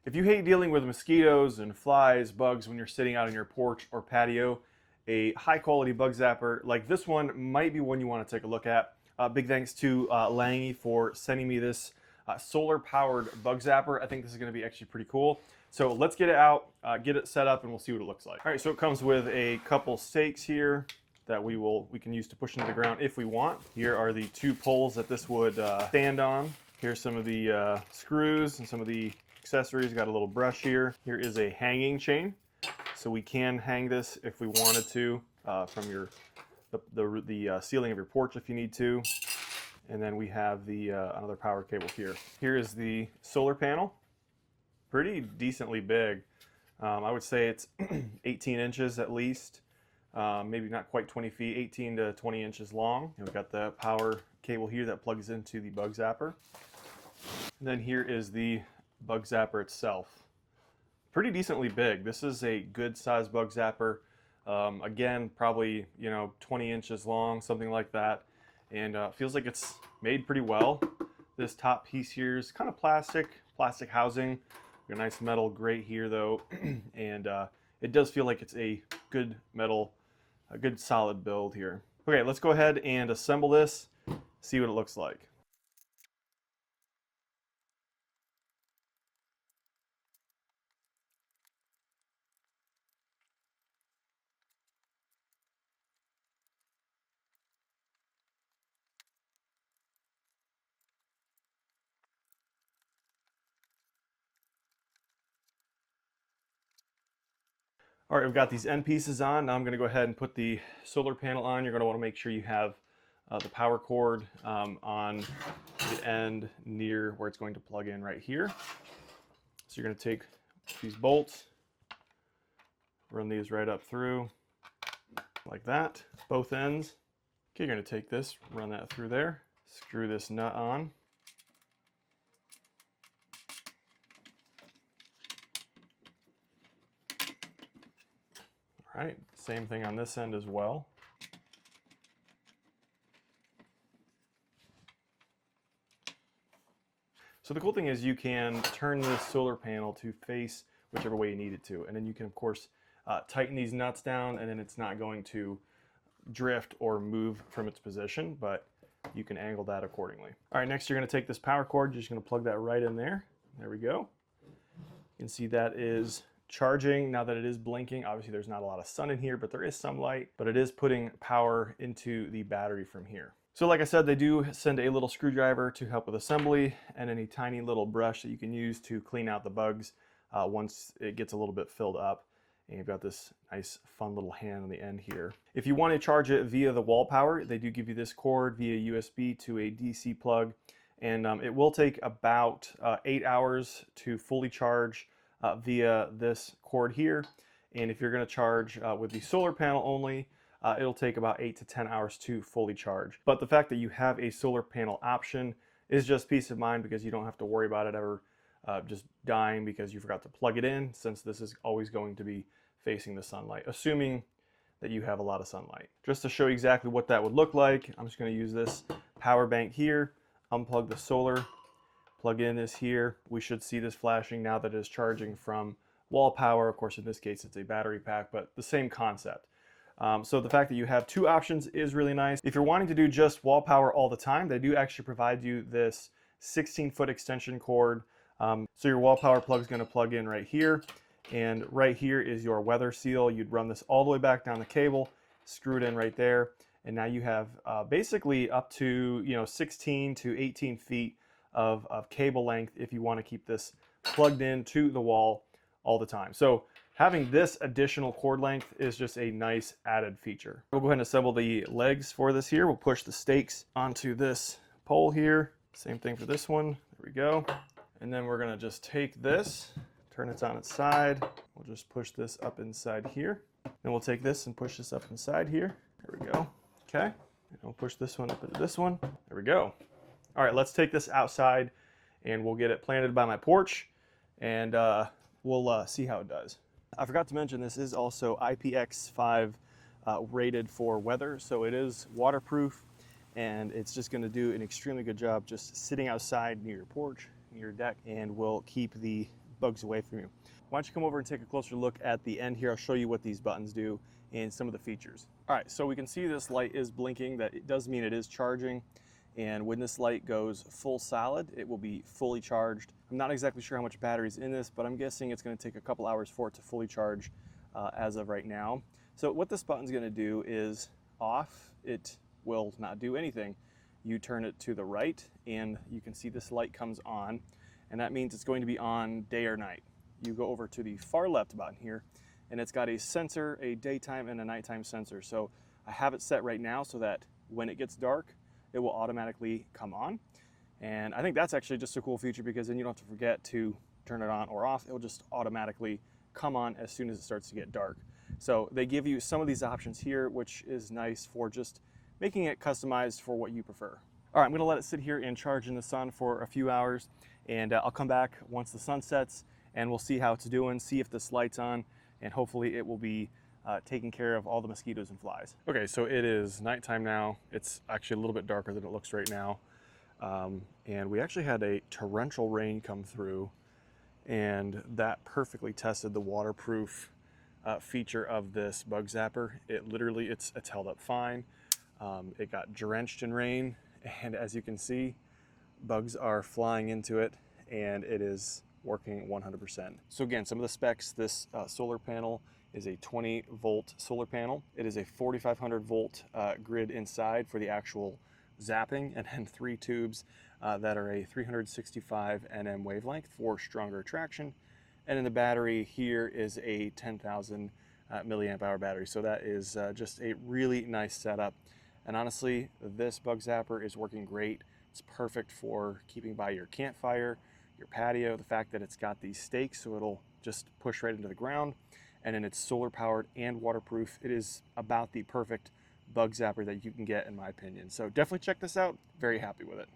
If you hate dealing with mosquitoes and flies, bugs when you're sitting out on your porch or patio, a high quality bug zapper like this one might be one you want to take a look at. Big thanks to Langy for sending me this solar powered bug zapper. I think this is going to be actually pretty cool. So let's get it out, get it set up, and we'll see what it looks like. All right, so it comes with a couple stakes here that we can use to push into the ground if we want. Here are the two poles that this would stand on. Here's some of the screws and some of the accessories. Got a little brush here. Here is a hanging chain, so we can hang this if we wanted to from the ceiling of your porch if you need to. And then we have the another power cable here. Here is the solar panel. Pretty decently big. I would say it's 18 inches at least. Maybe not quite 20 feet, 18 to 20 inches long. And we've got the power cable here that plugs into the bug zapper. And then here is the bug zapper itself. Pretty decently big. This is a good size bug zapper. Again, probably 20 inches long, something like that. And feels like it's made pretty well. This top piece here is kind of plastic housing. Got a nice metal grate here though, and it does feel like it's a good metal, a good solid build here. Okay, let's go ahead and assemble this, see what it looks like. All right, we've got these end pieces on. Now I'm going to go ahead and put the solar panel on. You're going to want to make sure you have the power cord on the end near where it's going to plug in right here. So you're going to take these bolts, run these right up through like that, both ends. Okay, you're going to take this, run that through there, screw this nut on. All right, same thing on this end as well. So the cool thing is you can turn this solar panel to face whichever way you need it to, and then you can of course tighten these nuts down, and then it's not going to drift or move from its position, but you can angle that accordingly. All right, next you're going to take this power cord, you're just going to plug that right in there. There we go. You can see that is charging now that it is blinking. Obviously there's not a lot of sun in here, but there is some light, but it is putting power into the battery from here. So like I said, they do send a little screwdriver to help with assembly, and then a tiny little brush that you can use to clean out the bugs once it gets a little bit filled up. And you've got this nice fun little hand on the end here. If you want to charge it via the wall power, they do give you this cord via USB to a DC plug, and it will take about 8 hours to fully charge via this cord here. And if you're going to charge with the solar panel only, it'll take about 8 to 10 hours to fully charge. But the fact that you have a solar panel option is just peace of mind, because you don't have to worry about it ever just dying because you forgot to plug it in, since this is always going to be facing the sunlight, assuming that you have a lot of sunlight. Just to show you exactly what that would look like, I'm just going to use this power bank here, unplug the solar, plug in this here. We should see this flashing now that it is charging from wall power. Of course, in this case, it's a battery pack, but the same concept. So the fact that you have two options is really nice. If you're wanting to do just wall power all the time, they do actually provide you this 16-foot extension cord. So your wall power plug is going to plug in right here, and right here is your weather seal. You'd run this all the way back down the cable, screw it in right there, and now you have basically up to 16 to 18 feet of cable length if you want to keep this plugged into the wall all the time. So having this additional cord length is just a nice added feature. We'll go ahead and assemble the legs for this here. We'll push the stakes onto this pole here. Same thing for this one. There we go. And then we're gonna just take this, turn it on its side. We'll just push this up inside here. Then we'll take this and push this up inside here. There we go. Okay. And we'll push this one up into this one. There we go. All right, let's take this outside and we'll get it planted by my porch, and we'll see how it does. I forgot to mention this is also IPX5 rated for weather, so it is waterproof, and it's just going to do an extremely good job just sitting outside near your porch, near your deck, and will keep the bugs away from you. Why don't you come over and take a closer look at the end here. I'll show you what these buttons do and some of the features. All right, so we can see this light is blinking. That it does mean it is charging. And when this light goes full solid, it will be fully charged. I'm not exactly sure how much battery is in this, but I'm guessing it's going to take a couple hours for it to fully charge as of right now. So what this button's going to do is off. It will not do anything. You turn it to the right and you can see this light comes on, and that means it's going to be on day or night. You go over to the far left button here and it's got a sensor, a daytime and a nighttime sensor. So I have it set right now so that when it gets dark, it will automatically come on. And I think that's actually just a cool feature, because then you don't have to forget to turn it on or off. It will just automatically come on as soon as it starts to get dark. So they give you some of these options here, which is nice for just making it customized for what you prefer. All right, I'm gonna let it sit here and charge in the sun for a few hours, and I'll come back once the sun sets and we'll see how it's doing, see if this light's on, and hopefully it will be taking care of all the mosquitoes and flies. Okay, so it is nighttime now. It's actually a little bit darker than it looks right now. And we actually had a torrential rain come through, and that perfectly tested the waterproof feature of this bug zapper. It literally, it's held up fine. It got drenched in rain, and as you can see, bugs are flying into it, and it is working 100%. So again, some of the specs, this solar panel is a 20-volt solar panel. It is a 4,500 volt grid inside for the actual zapping, and then 3 tubes that are a 365 nm wavelength for stronger traction. And then the battery here is a 10,000 milliamp hour battery. So that is just a really nice setup. And honestly, this bug zapper is working great. It's perfect for keeping by your campfire, your patio. The fact that it's got these stakes, so it'll just push right into the ground. And then it's solar powered and waterproof. It is about the perfect bug zapper that you can get, in my opinion. So definitely check this out. Very happy with it.